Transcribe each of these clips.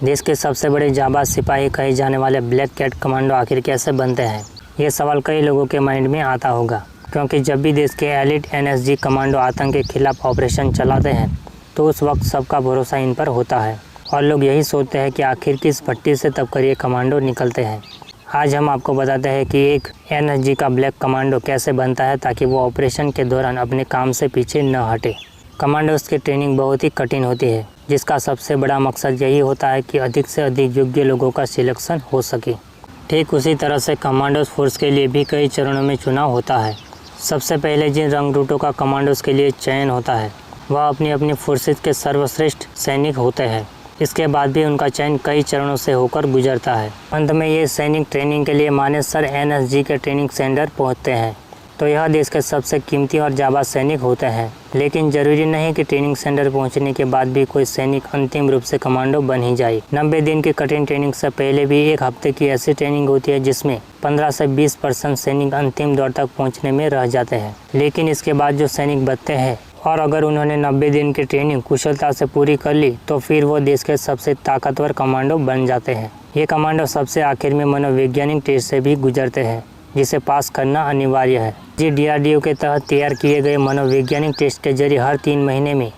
देश के सबसे बड़े जाबाज सिपाही कहे जाने वाले ब्लैक कैट कमांडो आखिर कैसे बनते हैं, ये सवाल कई लोगों के माइंड में आता होगा, क्योंकि जब भी देश के एलिट एनएसजी कमांडो आतंक के खिलाफ ऑपरेशन चलाते हैं तो उस वक्त सबका भरोसा इन पर होता है और लोग यही सोचते हैं कि आखिर किस भट्टी से तब कर ये कमांडो निकलते हैं। आज हम आपको बताते हैं कि एक एनएसजी का ब्लैक कमांडो कैसे बनता है ताकि वो ऑपरेशन के दौरान अपने काम से पीछे न हटे। कमांडोज की ट्रेनिंग बहुत ही कठिन होती है, जिसका सबसे बड़ा मकसद यही होता है कि अधिक से अधिक योग्य लोगों का सिलेक्शन हो सके। ठीक उसी तरह से कमांडोज फोर्स के लिए भी कई चरणों में चुनाव होता है। सबसे पहले जिन रंगरूटों का कमांडोज के लिए चयन होता है वह अपनी अपनी फोर्सेज के सर्वश्रेष्ठ सैनिक होते हैं। इसके बाद भी उनका चयन कई चरणों से होकर गुजरता है। अंत में ये सैनिक ट्रेनिंग के लिए मानेसर एनएसजी के ट्रेनिंग सेंटर पहुंचते हैं, तो यह देश के सबसे कीमती और जाबाज सैनिक होते हैं। लेकिन जरूरी नहीं कि ट्रेनिंग सेंटर पहुंचने के बाद भी कोई सैनिक अंतिम रूप से कमांडो बन ही जाए। 90 दिन की कठिन ट्रेनिंग से पहले भी एक हफ्ते की ऐसी ट्रेनिंग होती है जिसमें 15 से 20% सैनिक अंतिम दौर तक पहुंचने में रह जाते हैं। लेकिन इसके बाद जो सैनिक बचते हैं और अगर उन्होंने 90 दिन की ट्रेनिंग कुशलता से पूरी कर ली तो फिर वो देश के सबसे ताकतवर कमांडो बन जाते हैं। ये कमांडो सबसे आखिर में मनोवैज्ञानिक टेस्ट से भी गुजरते हैं, जिसे पास करना अनिवार्य है। DRDO के तहत तैयार किए गए मनोवैज्ञानिक टेस्ट के जरिए हर 3 महीने में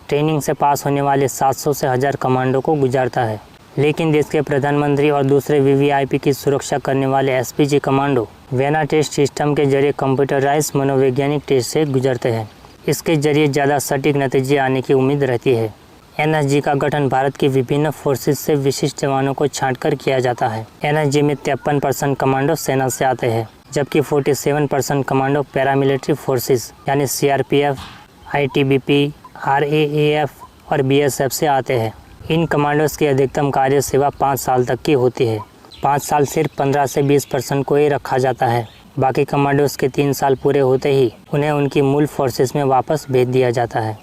ट्रेनिंग से पास होने वाले 700 से 1000 कमांडो को गुजारता है। लेकिन देश के प्रधानमंत्री और दूसरे VVIP की सुरक्षा करने वाले SPG कमांडो वेना टेस्ट सिस्टम के जरिए कंप्यूटराइज मनोवैज्ञानिक टेस्ट से गुजरते हैं। इसके जरिए ज़्यादा सटीक नतीजे आने की उम्मीद रहती है। एनएसजी का गठन भारत की विभिन्न फोर्सेज से विशिष्ट जवानों को छांटकर किया जाता है। एनएसजी में 53% कमांडो सेना से आते हैं, जबकि 47% कमांडो पैरामिलिट्री फोर्सेस यानी CRPF, ITBP, RAAF और BSF से आते हैं। इन कमांडोज की अधिकतम कार्य सेवा 5 साल तक की होती है। 5 साल सिर्फ 15 से 20% को ही रखा जाता है। बाकी कमांडोज के 3 साल पूरे होते ही उन्हें उनकी मूल फोर्सेस में वापस भेज दिया जाता है।